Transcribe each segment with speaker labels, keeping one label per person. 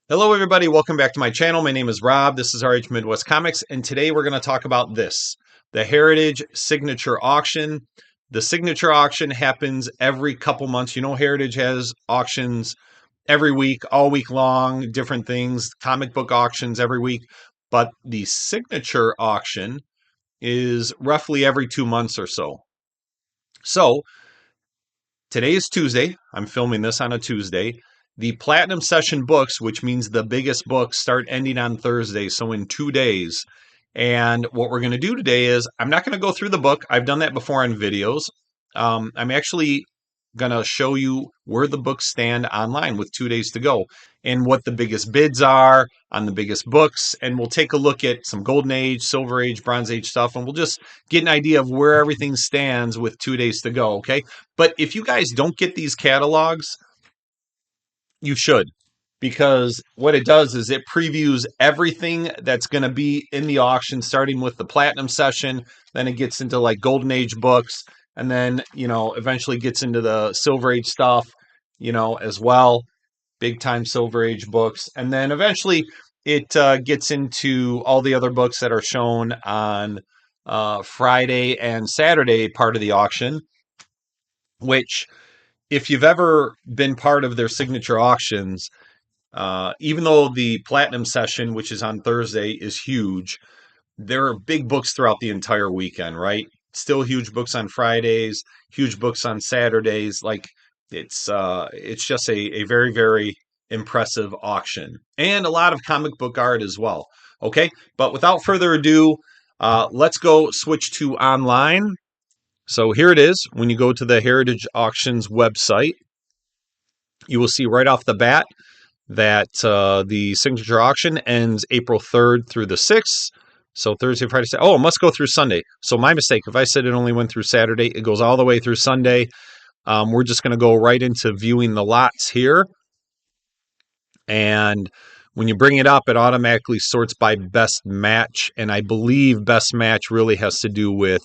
Speaker 1: Hello everybody, welcome back to my channel. My name is Rob, this is RH Midwest Comics, and today we're going to talk about this, the Heritage Signature Auction. The Signature Auction happens every couple months. You know, Heritage has auctions every week, all week long, different things, comic book auctions every week, but the Signature Auction is roughly every 2 months or so. So, today is Tuesday. I'm filming this on a Tuesday. The Platinum Session books, which means the biggest books, start ending on Thursday, so in 2 days. And what we're going to do today is I'm not going to go through the book. I've done that before on videos. I'm actually going to show you where the books stand online with 2 days to go and what the biggest bids are on the biggest books. And we'll take a look at some Golden Age, Silver Age, Bronze Age stuff, and we'll just get an idea of where everything stands with 2 days to go, okay? But if you guys don't get these catalogs, you should, because what it does is it previews everything that's going to be in the auction, starting with the Platinum Session, then it gets into like Golden Age books, and then, eventually gets into the Silver Age stuff, as well, big time Silver Age books. And then eventually it gets into all the other books that are shown on Friday and Saturday part of the auction, which, if you've ever been part of their signature auctions, even though the Platinum Session, which is on Thursday, is huge, there are big books throughout the entire weekend, right? Still huge books on Fridays, huge books on Saturdays. Like, it's just a very, very impressive auction, and a lot of comic book art as well. Okay, but without further ado, let's go switch to online. So here it is. When you go to the Heritage Auctions website, you will see right off the bat that the signature auction ends April 3rd through the 6th. So Thursday, Friday, Saturday. Oh, it must go through Sunday. So my mistake. If I said it only went through Saturday, it goes all the way through Sunday. We're just going to go right into viewing the lots here. And when you bring it up, it automatically sorts by best match. And I believe best match really has to do with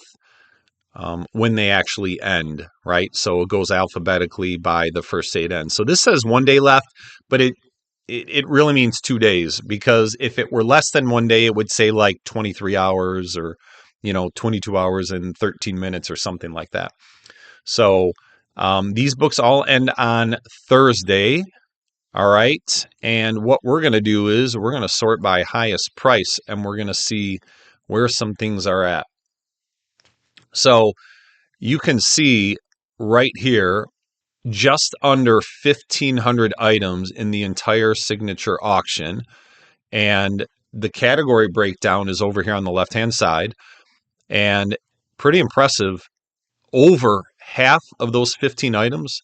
Speaker 1: when they actually end, right? So it goes alphabetically by the first day it ends. So this says 1 day left, but it really means 2 days, because if it were less than 1 day, it would say like 23 hours or, 22 hours and 13 minutes or something like that. So these books all end on Thursday. All right. And what we're going to do is we're going to sort by highest price, and we're going to see where some things are at. So you can see right here, just under 1,500 items in the entire signature auction. And the category breakdown is over here on the left-hand side. And pretty impressive, over half of those 15 items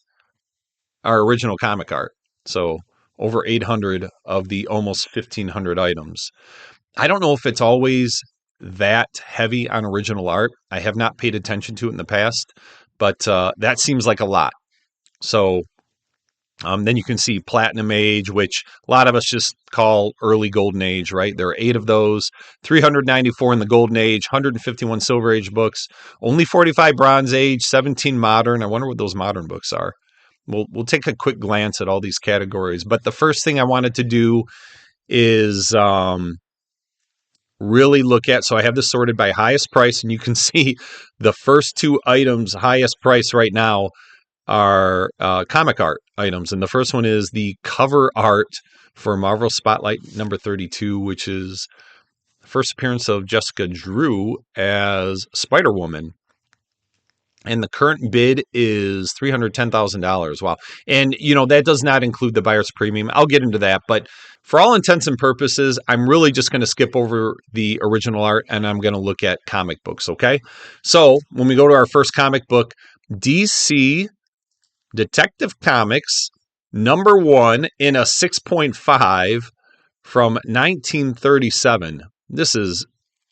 Speaker 1: are original comic art. So over 800 of the almost 1,500 items. I don't know if it's always that heavy on original art. I have not paid attention to it in the past, but that seems like a lot. So then you can see Platinum Age, which a lot of us just call early Golden Age, right? There are 8 of those, 394 in the Golden Age, 151 Silver Age books, only 45 Bronze Age, 17 Modern. I wonder what those modern books are. We'll take a quick glance at all these categories. But the first thing I wanted to do is really look at, so I have this sorted by highest price, and you can see the first 2 items highest price right now are comic art items. And the first one is the cover art for Marvel Spotlight number 32, which is the first appearance of Jessica Drew as Spider-Woman. And the current bid is $310,000. Wow. And, that does not include the buyer's premium. I'll get into that. But for all intents and purposes, I'm really just going to skip over the original art, and I'm going to look at comic books, okay? So when we go to our first comic book, DC Detective Comics number 1 in a 6.5 from 1937. This is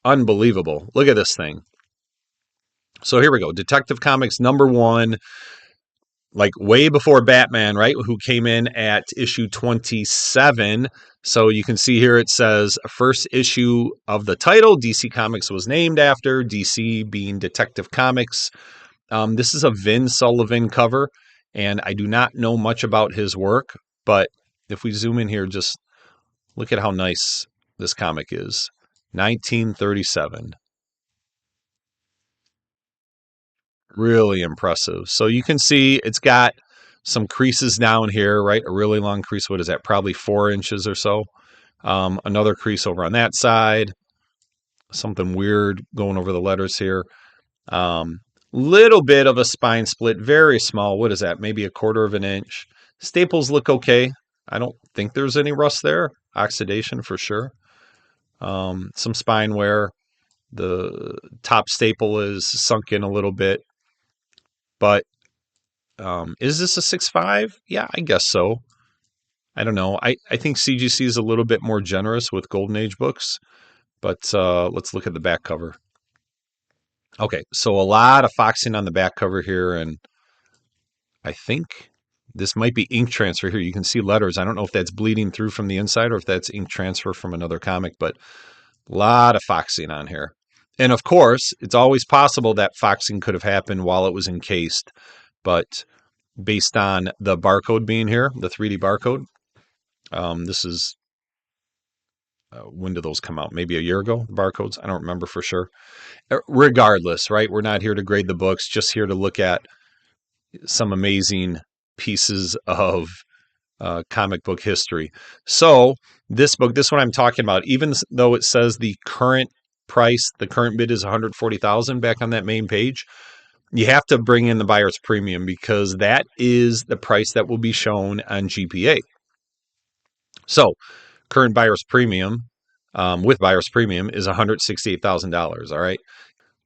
Speaker 1: unbelievable. Look at this thing. So here we go. Detective Comics number 1, like way before Batman, right? Who came in at issue 27. So you can see here it says first issue of the title, DC Comics was named after, DC being Detective Comics. This is a Vin Sullivan cover, and I do not know much about his work, but if we zoom in here just Look at how nice this comic is. 1937. Really impressive. So you can see it's got some creases down here, right? A really long crease. What is that? Probably 4 inches or so. Another crease over on that side. Something weird going over the letters here. Little bit of a spine split, very small. What is that? Maybe a 1/4 of an inch. Staples look okay. I don't think there's any rust there. Oxidation for sure. Some spine wear. The top staple is sunk in a little bit. But is this a 6.5? Yeah, I guess so. I don't know. I think CGC is a little bit more generous with Golden Age books. But let's look at the back cover. Okay, so a lot of foxing on the back cover here, and I think this might be ink transfer here. You can see letters. I don't know if that's bleeding through from the inside or if that's ink transfer from another comic, but a lot of foxing on here. And of course, it's always possible that foxing could have happened while it was encased, but based on the barcode being here, the 3D barcode, this is, when do those come out? Maybe a year ago, the barcodes? I don't remember for sure. Regardless, right? We're not here to grade the books, just here to look at some amazing pieces of comic book history. So this book, this one I'm talking about, even though it says the current price, the current bid is $140,000 back on that main page, you have to bring in the buyer's premium because that is the price that will be shown on GPA. So current buyer's premium with buyer's premium is $168,000. All right.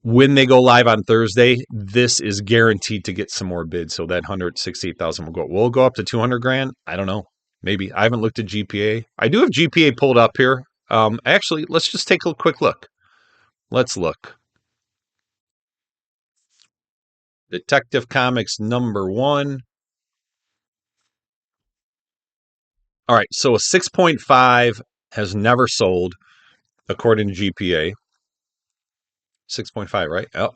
Speaker 1: When they go live on Thursday, this is guaranteed to get some more bids. So that 168,000 will go. Will it go up to 200 grand? I don't know. Maybe. I haven't looked at GPA. I do have GPA pulled up here. Actually, let's just take a quick look. Let's look. Detective Comics #1. All right. So a 6.5 has never sold according to GPA. 6.5, right? Oh.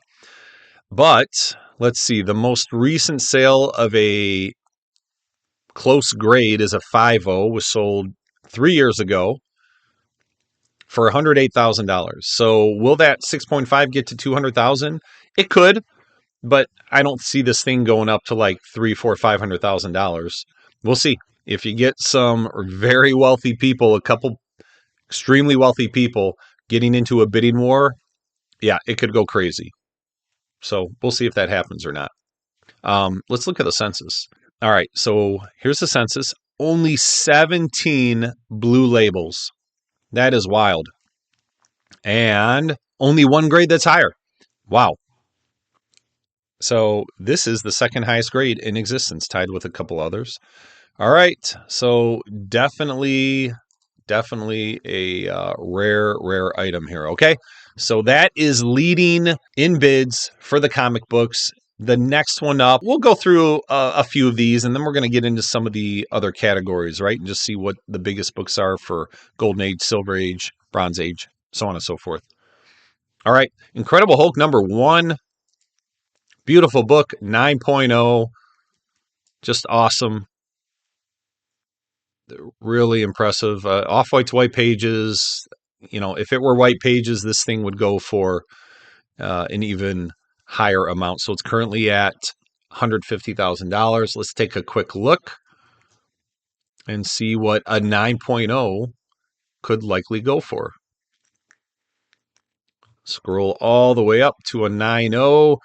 Speaker 1: But let's see. The most recent sale of a close grade is a 5.0, was sold 3 years ago for $108,000. So will that 6.5 get to 200,000? It could, but I don't see this thing going up to like $300,000, $400,000, $500,000. We'll see. If you get some very wealthy people, a couple extremely wealthy people getting into a bidding war, yeah, it could go crazy. So we'll see if that happens or not. Let's look at the census. All right, so here's the census. Only 17 blue labels. That is wild. And only one grade that's higher. Wow. So this is the second highest grade in existence, tied with a couple others. All right, so definitely a rare item here. Okay, so that is leading in bids for the comic books. The next one up, we'll go through a few of these, and then we're going to get into some of the other categories, right? And just see what the biggest books are for Golden Age, Silver Age, Bronze Age, so on and so forth. All right, Incredible Hulk #1. Beautiful book, 9.0. Just awesome. Really impressive. Off-white to white pages. You know, if it were white pages, this thing would go for an even higher amount. So it's currently at $150,000. Let's take a quick look and see what a 9.0 could likely go for. Scroll all the way up to a 9.0.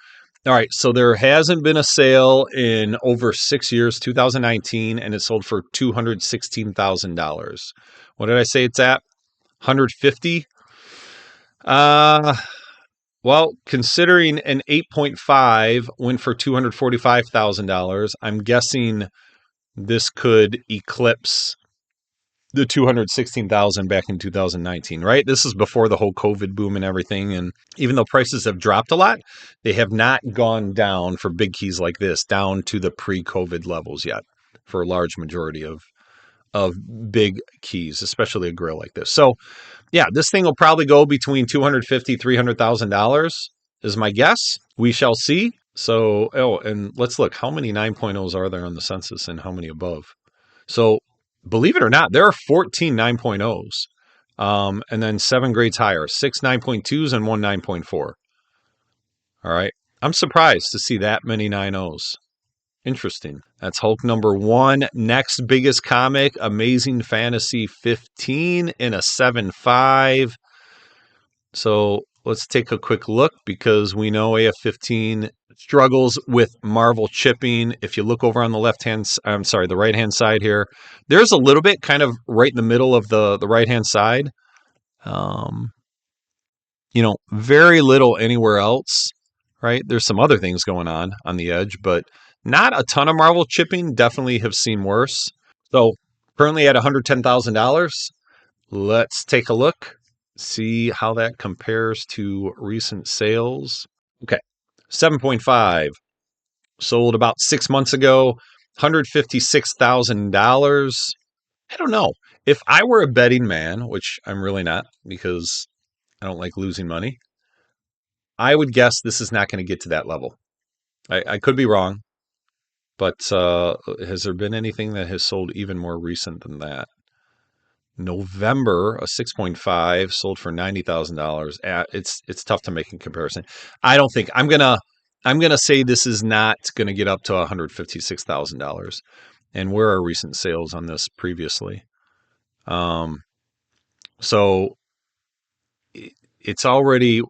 Speaker 1: All right, so there hasn't been a sale in over 6 years, 2019, and it sold for $216,000. What did I say it's at? 150? Well, considering an 8.5 went for $245,000, I'm guessing this could eclipse the 216,000 back in 2019, right? This is before the whole COVID boom and everything. And even though prices have dropped a lot, they have not gone down for big keys like this, down to the pre-COVID levels yet for a large majority of big keys, especially a grill like this. So yeah, this thing will probably go between $250,000, $300,000 is my guess. We shall see. So, and let's look, how many 9.0s are there on the census and how many above? So believe it or not, there are 14 9.0s. And then 7 grades higher, 6 9.2s and 1 9.4. All right. I'm surprised to see that many 9.0s. Interesting. That's Hulk number 1. Next biggest comic, Amazing Fantasy 15 in a 7.5. So let's take a quick look because we know AF15 struggles with Marvel chipping. If you look over on the the right hand side here, there's a little bit kind of right in the middle of the right hand side. Very little anywhere else, right? There's some other things going on the edge, but not a ton of Marvel chipping. Definitely have seen worse. So currently at $110,000. Let's take a look, see how that compares to recent sales. Okay, 7.5 sold about 6 months ago, $156,000. I don't know. If I were a betting man, which I'm really not because I don't like losing money, I would guess this is not going to get to that level. I could be wrong, but has there been anything that has sold even more recent than that? November, a 6.5 sold for $90,000. It's tough to make a comparison. I don't think I'm gonna say this is not gonna get up to $156,000. And where are recent sales on this previously? So it's already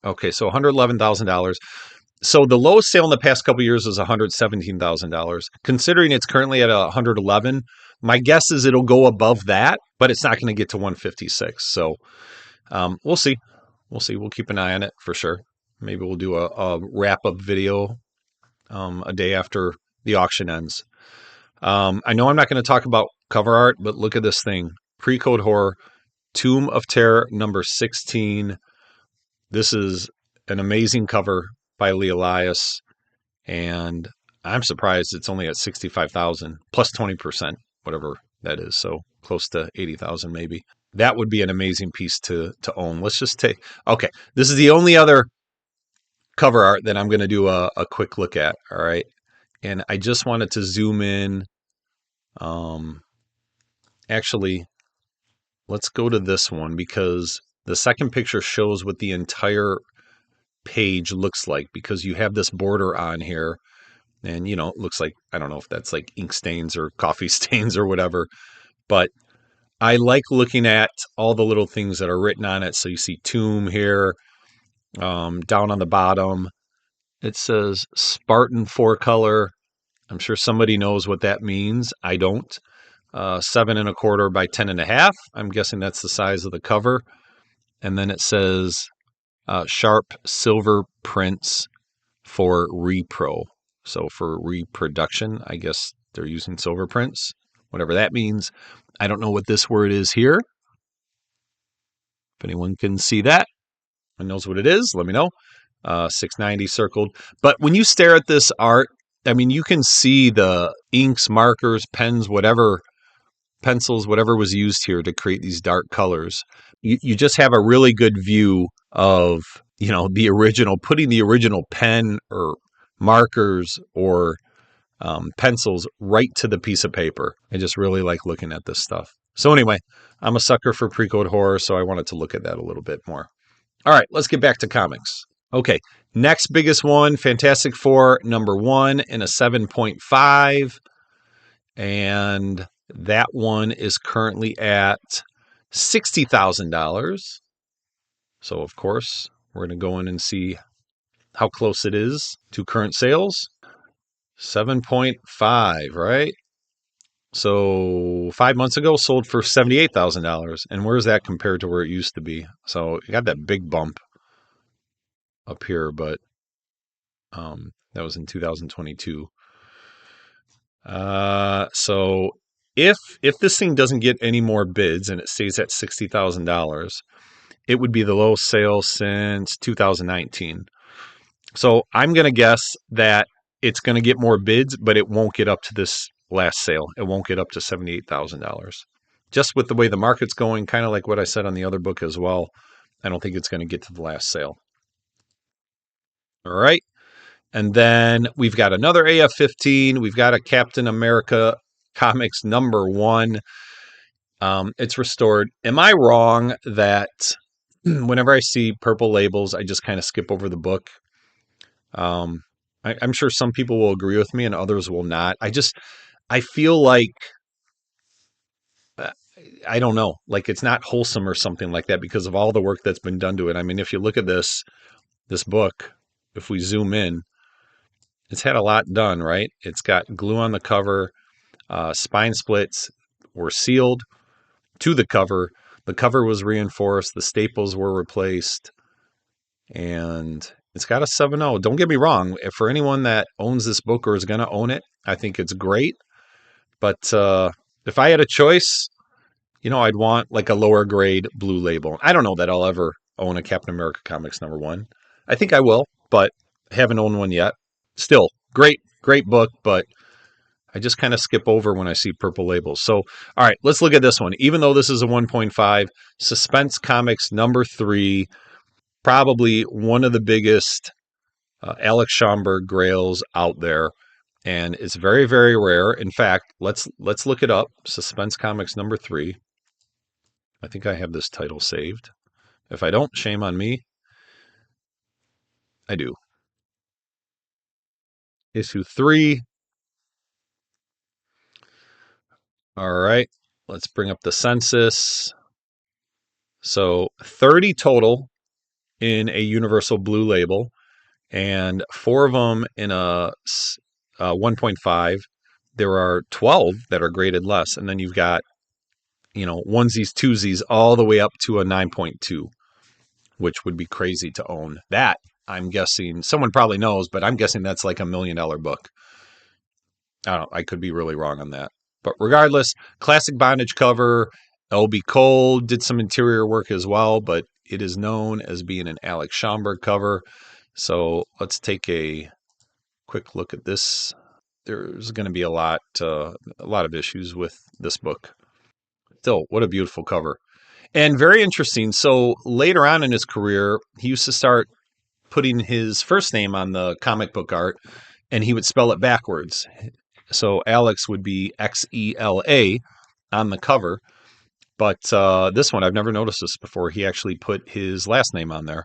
Speaker 1: okay. So $111,000. So the lowest sale in the past couple of years is $117,000. Considering it's currently at 111, my guess is it'll go above that, but it's not going to get to 156. So we'll see. We'll see. We'll keep an eye on it for sure. Maybe we'll do a wrap up video a day after the auction ends. I know I'm not going to talk about cover art, but look at this thing. Pre-Code Horror, Tomb of Terror number 16. This is an amazing cover by Lee Elias, and I'm surprised it's only at 65,000 plus 20%, whatever that is. So close to 80,000 maybe. That would be an amazing piece to own. Let's just take, okay, this is the only other cover art that I'm going to do a quick look at. All right. And I just wanted to zoom in. Actually, let's go to this one because the second picture shows what the entire page looks like, because you have this border on here and it looks like, I don't know if that's like ink stains or coffee stains or whatever, but I like looking at all the little things that are written on it. So you see tomb here, down on the bottom it says Spartan 4-color. I'm sure somebody knows what that means. I don't. 7.25 by 10.5. I'm guessing that's the size of the cover. And then it says sharp silver prints for repro. So for reproduction, I guess they're using silver prints, whatever that means. I don't know what this word is here. If anyone can see that and knows what it is, let me know. 690 circled. But when you stare at this art, I mean, you can see the inks, markers, pens, whatever, pencils, whatever was used here to create these dark colors. You just have a really good view of, the original, putting the original pen or markers or pencils right to the piece of paper. I just really like looking at this stuff. So anyway, I'm a sucker for pre-code horror, so I wanted to look at that a little bit more. All right, let's get back to comics. Okay, next biggest one, Fantastic Four number 1 in a 7.5. And that one is currently at $60,000. So, of course, we're going to go in and see how close it is to current sales. 7.5, right? So 5 months ago, sold for $78,000. And where's that compared to where it used to be? So you got that big bump up here, but that was in 2022. So if this thing doesn't get any more bids and it stays at $60,000, it would be the lowest sale since 2019. So I'm going to guess that it's going to get more bids, but it won't get up to this last sale. It won't get up to $78,000. Just with the way the market's going, kind of like what I said on the other book as well, I don't think it's going to get to the last sale. All right. And then we've got another AF-15. We've got a Captain America Comics #1. It's restored. Am I wrong that whenever I see purple labels, I just kind of skip over the book? I'm sure some people will agree with me and others will not. I feel like, uh, I don't know, like it's not wholesome or something like that because of all the work that's been done to it. I mean, if you look at this book, if we zoom in, it's had a lot done, right? It's got glue on the cover, spine splits were sealed to the cover. The cover was reinforced, the staples were replaced, and it's got a 7.0. Don't get me wrong. For anyone that owns this book or is going to own it, I think it's great. But if I had a choice, I'd want like a lower grade blue label. I don't know that I'll ever own a Captain America Comics #1. I think I will, but I haven't owned one yet. Still, great book, but I just kind of skip over when I see purple labels. So, all right, let's look at this one. Even though this is a 1.5, Suspense Comics #3, probably one of the biggest Alex Schomburg grails out there, and it's very, very rare. In fact, let's look it up. Suspense Comics #3. I think I have this title saved. If I don't, shame on me. I do. Issue 3. All right, let's bring up the census. So 30 total in a universal blue label, and 4 of them in a 1.5. There are 12 that are graded less, and then you've got onesies, twosies, all the way up to a 9.2, which would be crazy to own. That, I'm guessing, someone probably knows, but I'm guessing that's like $1 million book. I don't know, I could be really wrong on that. But regardless, classic bondage cover. L.B. Cole did some interior work as well, but it is known as being an Alex Schomburg cover. So let's take a quick look at this. There's going to be a lot of issues with this book. Still, what a beautiful cover. And very interesting. So later on in his career, he used to start putting his first name on the comic book art, and he would spell it backwards. So Alex would be Xela on the cover. But this one, I've never noticed this before. He actually put his last name on there.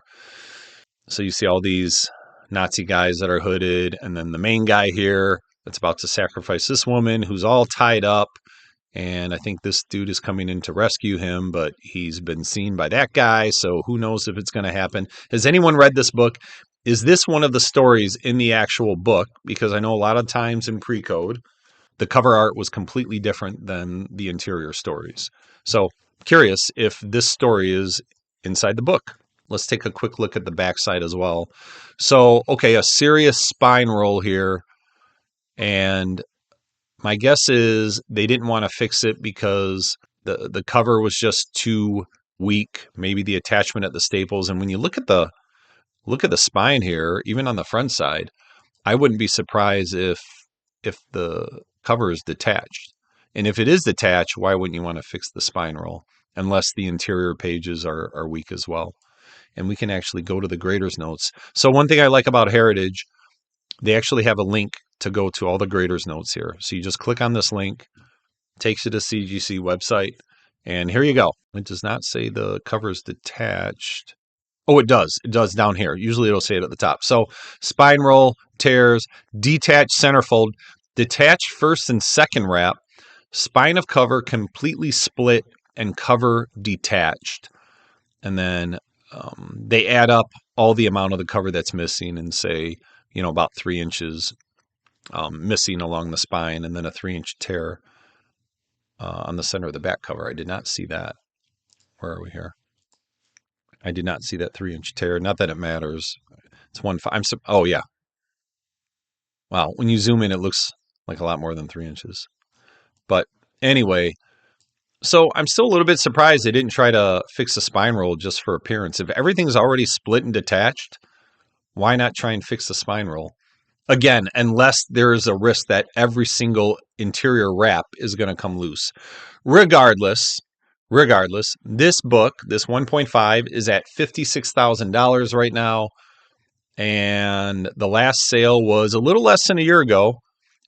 Speaker 1: So you see all these Nazi guys that are hooded, and then the main guy here that's about to sacrifice this woman who's all tied up. And I think this dude is coming in to rescue him, but he's been seen by that guy, so who knows if it's going to happen. Has anyone read this book? Is this one of the stories in the actual book? Because I know a lot of times in pre-code, the cover art was completely different than the interior stories. So curious if this story is inside the book. Let's take a quick look at the backside as well. So, okay, a serious spine roll here. And my guess is they didn't want to fix it because the cover was just too weak. Maybe the attachment at the staples. And when you look at the spine here, even on the front side, I wouldn't be surprised if the cover is detached. And if it is detached, why wouldn't you want to fix the spine roll? Unless the interior pages are weak as well. And we can actually go to the grader's notes. So one thing I like about Heritage, they actually have a link to go to all the grader's notes here. So you just click on this link, takes you to CGC website, and here you go. It does not say the cover is detached. Oh, it does. It does down here. Usually it'll say it at the top. So spine roll, tears, detached centerfold, detached first and second wrap, spine of cover completely split and cover detached. And then they add up all the amount of the cover that's missing and say, about 3 inches missing along the spine, and then a 3-inch tear on the center of the back cover. I did not see that. Where are we here? I did not see that 3-inch tear. Not that it matters. It's 1.5. Oh yeah. Wow. When you zoom in, it looks like a lot more than 3 inches. But anyway, so I'm still a little bit surprised they didn't try to fix the spine roll just for appearance. If everything's already split and detached, why not try and fix the spine roll? Again, unless there is a risk that every single interior wrap is going to come loose. Regardless, this book, this 1.5, is at $56,000 right now. And the last sale was a little less than a year ago,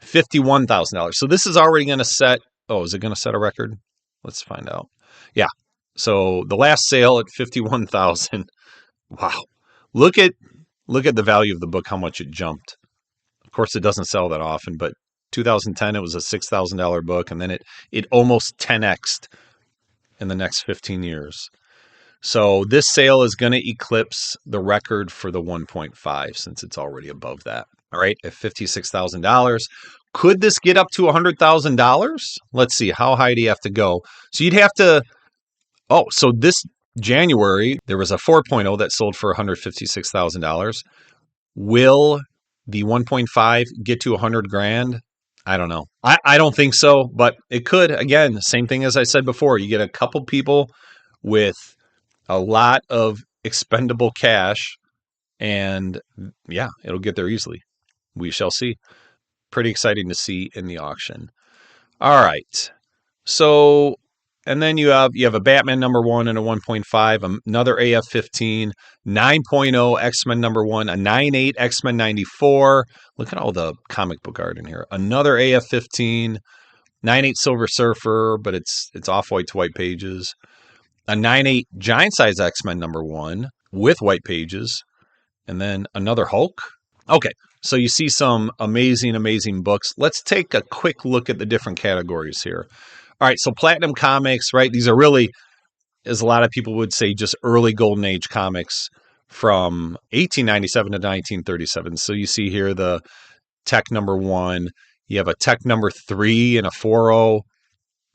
Speaker 1: $51,000. So this is already going to set, oh, is it going to set a record? Let's find out. Yeah. So the last sale at 51,000. Wow. Look at the value of the book, how much it jumped. Of course, it doesn't sell that often, but 2010 it was a $6,000 book, and then it almost 10x'd in the next 15 years. So this sale is going to eclipse the record for the 1.5 since it's already above that. All right, at $56,000. Could this get up to $100,000? Let's see. How high do you have to go? So you'd have to. Oh, so this January there was a 4.0 that sold for $156,000. Will the 1.5 get to 100 grand? I don't know. I don't think so, but it could. Again, same thing as I said before. You get a couple people with a lot of expendable cash, and yeah, it'll get there easily. We shall see. Pretty exciting to see in the auction. All right. So, and then you have a Batman #1 and a 1.5, another AF-15, 9.0 X-Men #1, a 9.8 X-Men '94. Look at all the comic book art in here. Another AF-15, 9.8 Silver Surfer, but it's off-white to white pages. A 9.8 giant size X-Men #1 with white pages, and then another Hulk. Okay, so you see some amazing, amazing books. Let's take a quick look at the different categories here. All right, so Platinum Comics, right? These are really, as a lot of people would say, just early Golden Age comics from 1897 to 1937. So you see here the Tech #1. You have a Tech #3 and a 4.0.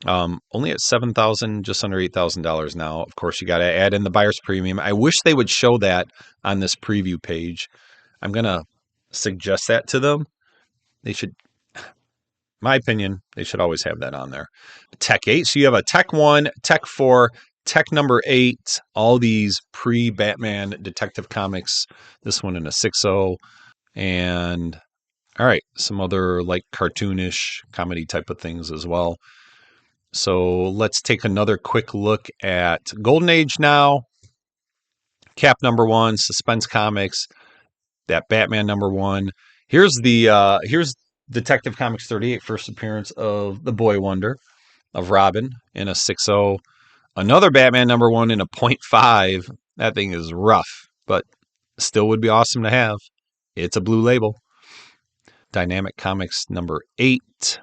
Speaker 1: Only at $7,000, just under $8,000 now. Of course, you got to add in the buyer's premium. I wish they would show that on this preview page. I'm going to suggest that to them. They should, my opinion, they should always have that on there. Tech 8. So you have a Tech 1, Tech 4, Tech #8, all these pre-Batman Detective Comics. This one in a 6.0. And, all right, some other like cartoonish comedy type of things as well. So let's take another quick look at Golden Age now. Cap #1, Suspense Comics, that Batman #1. Here's Detective Comics 38, first appearance of the Boy Wonder, of Robin in a 6.0. Another Batman #1 in a 0.5. That thing is rough, but still would be awesome to have. It's a blue label. Dynamic Comics #8.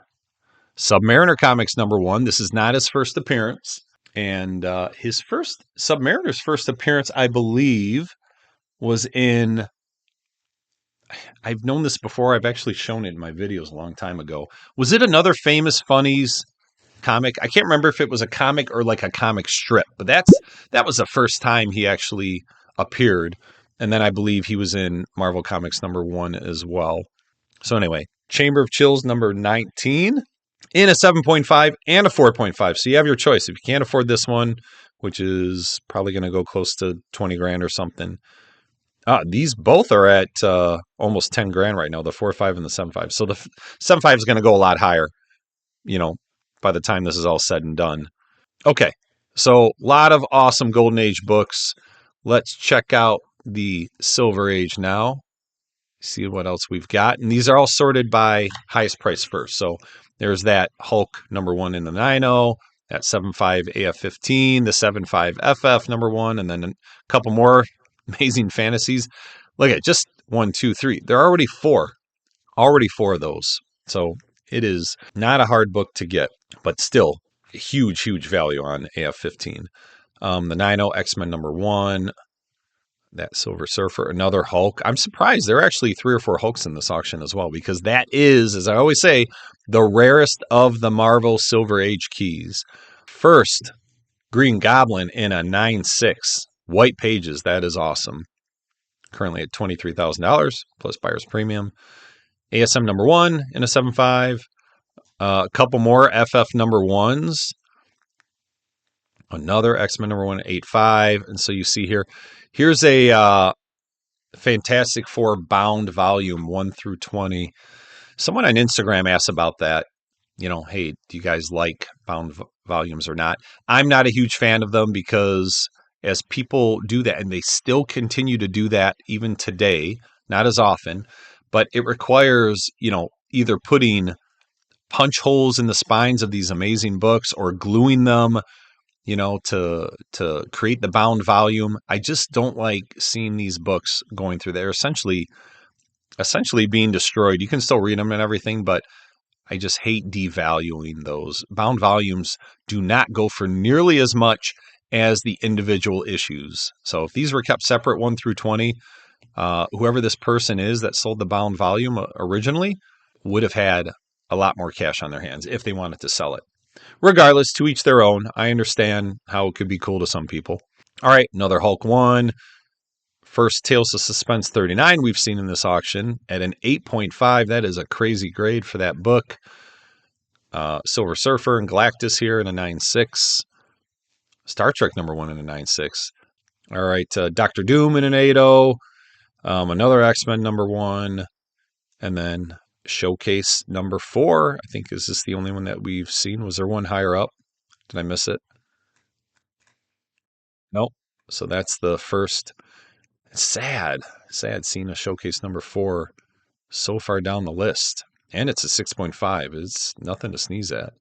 Speaker 1: Submariner Comics #1. This is not his first appearance. And Submariner's first appearance, I believe, was in, I've known this before. I've actually shown it in my videos a long time ago. Was it another Famous Funnies comic? I can't remember if it was a comic or like a comic strip, but that was the first time he actually appeared. And then I believe he was in Marvel Comics #1 as well. So anyway, Chamber of Chills #19. In a 7.5 and a 4.5. So you have your choice. If you can't afford this one, which is probably going to go close to 20 grand or something. These both are at almost 10 grand right now, the 4.5 and the 7.5. So the 7.5 is going to go a lot higher, by the time this is all said and done. Okay, so a lot of awesome Golden Age books. Let's check out the Silver Age now. See what else we've got. And these are all sorted by highest price first. So there's that Hulk #1 in the 9.0, that 7.5 AF-15, the 7.5 FF #1, and then a couple more amazing fantasies. Look at just 1, 2, 3. There are already four of those. So it is not a hard book to get, but still huge, huge value on AF-15. The 9.0 X-Men #1. That Silver Surfer, another Hulk. I'm surprised there are actually 3 or 4 Hulks in this auction as well, because that is, as I always say, the rarest of the Marvel Silver Age keys. First, Green Goblin in a 9.6. White pages. That is awesome. Currently at $23,000 plus buyer's premium. ASM #1 in a 7.5. A couple more FF #1s. Another X-Men #1 8.5. And so you see here's a Fantastic Four bound volume 1 through 20. Someone on Instagram asked about that. Hey, do you guys like bound volumes or not? I'm not a huge fan of them, because as people do that, and they still continue to do that even today, not as often, but it requires, either putting punch holes in the spines of these amazing books or gluing them, to create the bound volume. I just don't like seeing these books going through. They're essentially being destroyed. You can still read them and everything, but I just hate devaluing those. Bound volumes do not go for nearly as much as the individual issues. So if these were kept separate 1 through 20, whoever this person is that sold the bound volume originally would have had a lot more cash on their hands if they wanted to sell it. Regardless, to each their own. I understand how it could be cool to some people. All right, another Hulk 1. First Tales of Suspense 39 we've seen in this auction at an 8.5. That is a crazy grade for that book. Silver Surfer and Galactus here in a 9.6. Star Trek #1 in a 9.6. All right, Doctor Doom in an 8.0. Another X-Men #1. And then Showcase #4. I think, is this the only one that we've seen? Was there one higher up? Did I miss it? Nope. So that's the first. It's sad seeing a Showcase #4 so far down the list. And it's a 6.5. It's nothing to sneeze at.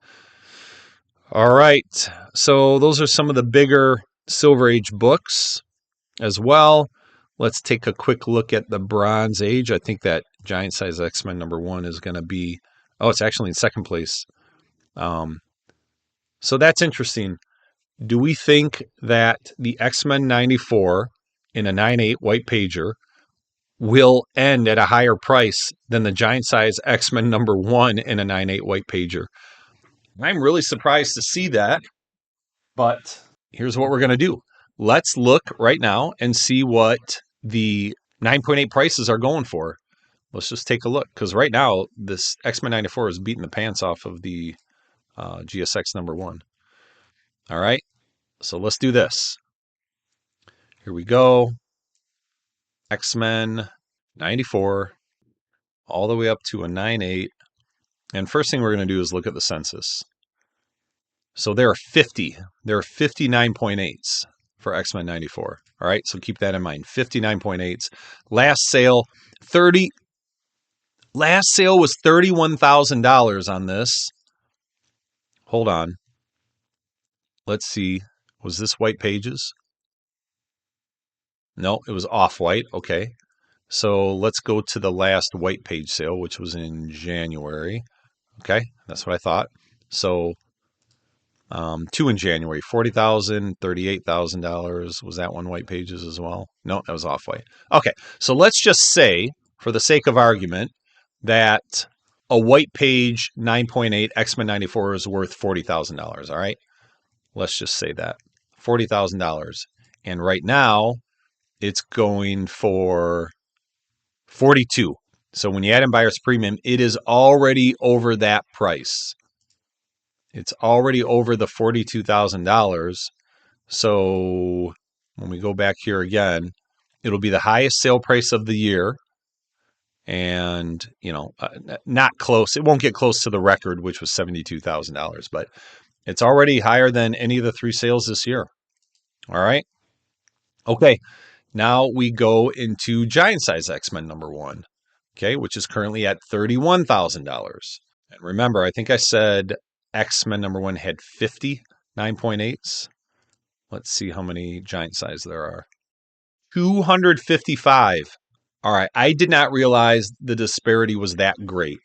Speaker 1: All right. So those are some of the bigger Silver Age books as well. Let's take a quick look at the Bronze Age. I think that Giant Size X-Men #1 is going to be... Oh, it's actually in second place. So that's interesting. Do we think that the X-Men 94 in a 9.8 white pager will end at a higher price than the Giant Size X-Men #1 in a 9.8 white pager? I'm really surprised to see that, but here's what we're going to do. Let's look right now and see what the 9.8 prices are going for. Let's just take a look, because right now this X-Men 94 is beating the pants off of the GSX #1. All right, so let's do this. Here we go. X-Men 94 all the way up to a 9.8. And first thing we're going to do is look at the census. So there are 50. There are 59.8s for X-Men 94. All right, so keep that in mind. 59.8s. Last sale was $31,000 on this. Hold on. Let's see. Was this white pages? No, it was off-white. Okay. So let's go to the last white page sale, which was in January. Okay, that's what I thought. So 2 in January, $40,000, $38,000. Was that one white pages as well? No, that was off-white. Okay, so let's just say, for the sake of argument, that a white page 9.8 X-Men 94 is worth $40,000. All right, let's just say that $40,000, and right now it's going for 42. So when you add in buyer's premium, it is already over that price. It's already over the $42,000. So when we go back here again, it'll be the highest sale price of the year. And, not close. It won't get close to the record, which was $72,000, but it's already higher than any of the 3 sales this year. All right. Okay. Now we go into Giant Size X-Men #1, okay, which is currently at $31,000. And remember, I think I said X-Men #1 had 50 9.8s. Let's see how many giant size there are. 255. All right, I did not realize the disparity was that great.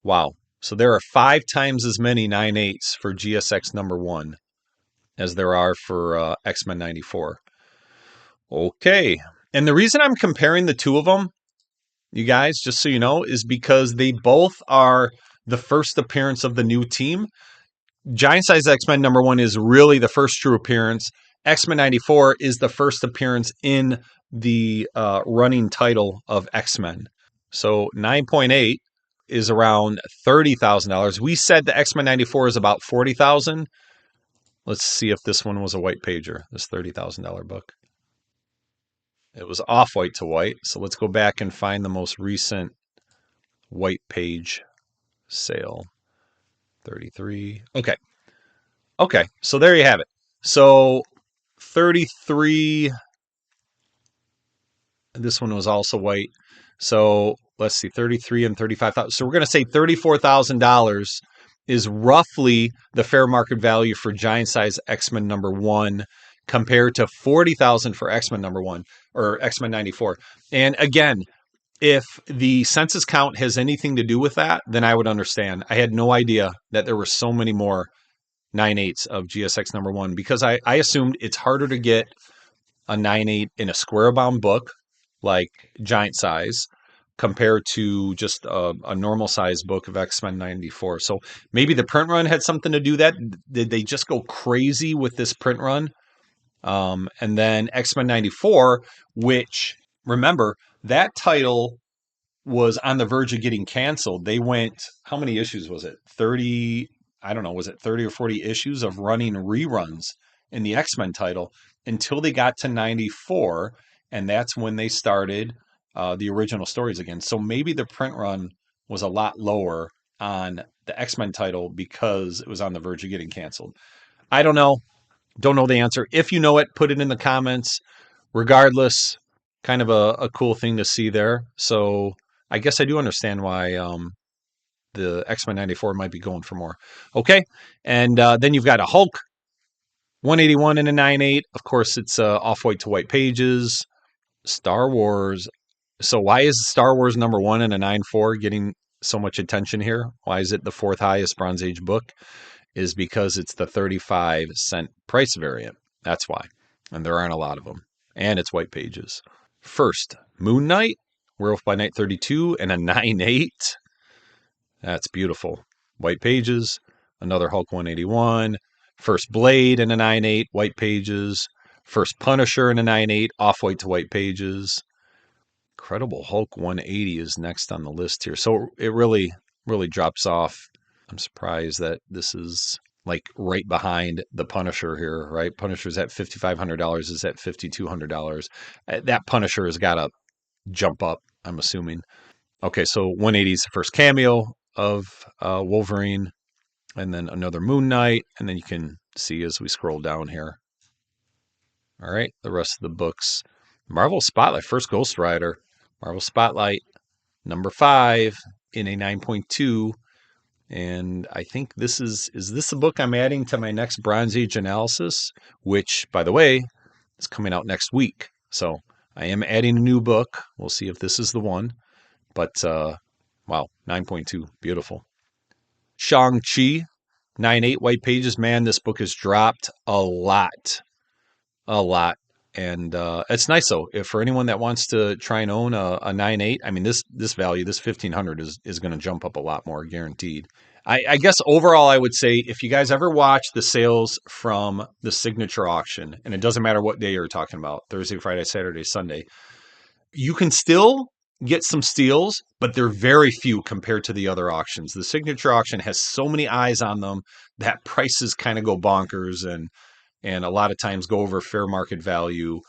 Speaker 1: Wow. So there are 5 times as many 9.8s for GSX #1 as there are for X-Men 94. Okay. And the reason I'm comparing the two of them, you guys, just so you know, is because they both are the first appearance of the new team. Giant Size X-Men #1 is really the first true appearance. X-Men 94 is the first appearance in the running title of X-Men. So 9.8 is around $30,000. We said the X-Men 94 is about $40,000. Let's see if this one was a white pager, this $30,000 book. It was off-white to white. So let's go back and find the most recent white page sale. 33. Okay. Okay. So there you have it. So 33. This one was also white. So let's see, 33 and 35,000. So we're going to say $34,000 is roughly the fair market value for Giant Size X-Men #1 compared to 40,000 for X-Men #1 or X-Men 94. And again, if the census count has anything to do with that, then I would understand. I had no idea that there were so many more 9/8s of GSX #1 because I assumed it's harder to get a 9/8 in a square bound book like Giant Size compared to just a normal size book of X-Men 94. So maybe the print run had something to do that. Did they just go crazy with this print run? And then X-Men 94, which, remember, that title was on the verge of getting canceled. They went, how many issues was it? 30, I don't know, was it 30 or 40 issues of running reruns in the X-Men title until they got to 94, and that's when they started the original stories again. So maybe the print run was a lot lower on the X-Men title because it was on the verge of getting canceled. I don't know. Don't know the answer. If you know it, put it in the comments. Regardless, kind of a cool thing to see there. So I guess I do understand why the X-Men 94 might be going for more. Okay, and then you've got a Hulk 181 and a 9/8. Of course, it's off-white to white pages. Star Wars. So why is Star Wars #1 and a 9/4 getting so much attention here? Why is it the fourth highest Bronze Age book? Is because it's the 35-cent price variant. That's why. And there aren't a lot of them. And it's white pages. First, Moon Knight, Werewolf by Night 32, and a 9/8. That's beautiful. White pages. Another Hulk 181. First Blade and a 9/8, white pages. First Punisher and a 9/8, off-white to white pages. Incredible Hulk 180 is next on the list here. So it really drops off. I'm surprised that this is like right behind the Punisher here, right? Punisher's at $5,500, is at $5,200. That Punisher has got to jump up, I'm assuming. Okay, so 180 is the first cameo of Wolverine, and then another Moon Knight, and then you can see as we scroll down here. All right, the rest of the books. Marvel Spotlight, first Ghost Rider. Marvel Spotlight, #5 in a 9.2. And I think this is this a book I'm adding to my next Bronze Age analysis, which, by the way, is coming out next week. So I am adding a new book. We'll see if this is the one. But, wow, 9.2, beautiful. Shang-Chi, 9/8 white pages. Man, this book has dropped a lot. And it's nice, though, if for anyone that wants to try and own a 9/8, I mean, this value, this $1,500 is going to jump up a lot more, guaranteed. I guess overall, I would say if you guys ever watch the sales from the signature auction, and it doesn't matter what day you're talking about, Thursday, Friday, Saturday, Sunday, you can still get some steals, but they're very few compared to the other auctions. The signature auction has so many eyes on them that prices kind of go bonkers and a lot of times go over fair market value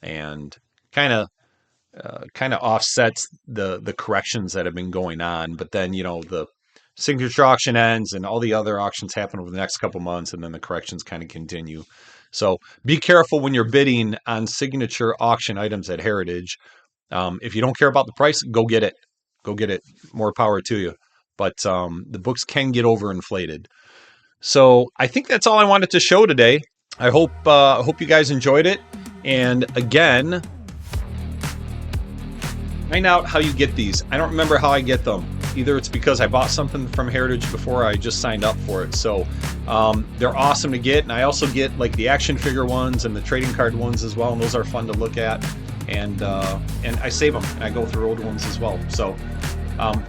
Speaker 1: and kind of offsets the corrections that have been going on. But then, the signature auction ends and all the other auctions happen over the next couple months, and then the corrections kind of continue. So be careful when you're bidding on signature auction items at Heritage. If you don't care about the price, go get it. Go get it. More power to you. But the books can get overinflated. So I think that's all I wanted to show today. I hope you guys enjoyed it. And again, find out how you get these. I don't remember how I get them. Either it's because I bought something from Heritage before I just signed up for it. So they're awesome to get. And I also get like the action figure ones and the trading card ones as well. And those are fun to look at. And I save them and I go through old ones as well. So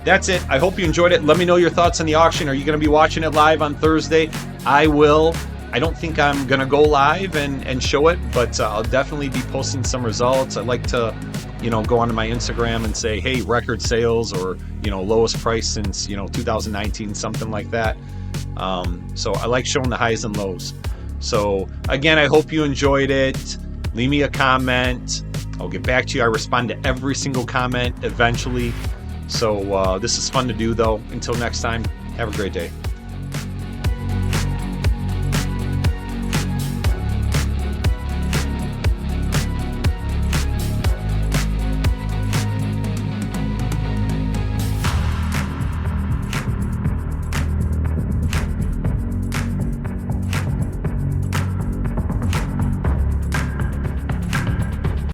Speaker 1: that's it. I hope you enjoyed it. Let me know your thoughts on the auction. Are you going to be watching it live on Thursday? I will. I don't think I'm going to go live and show it, but I'll definitely be posting some results. I like to, go onto my Instagram and say, hey, record sales or, lowest price since, 2019, something like that. So I like showing the highs and lows. So again, I hope you enjoyed it. Leave me a comment. I'll get back to you. I respond to every single comment eventually. So this is fun to do, though. Until next time, have a great day.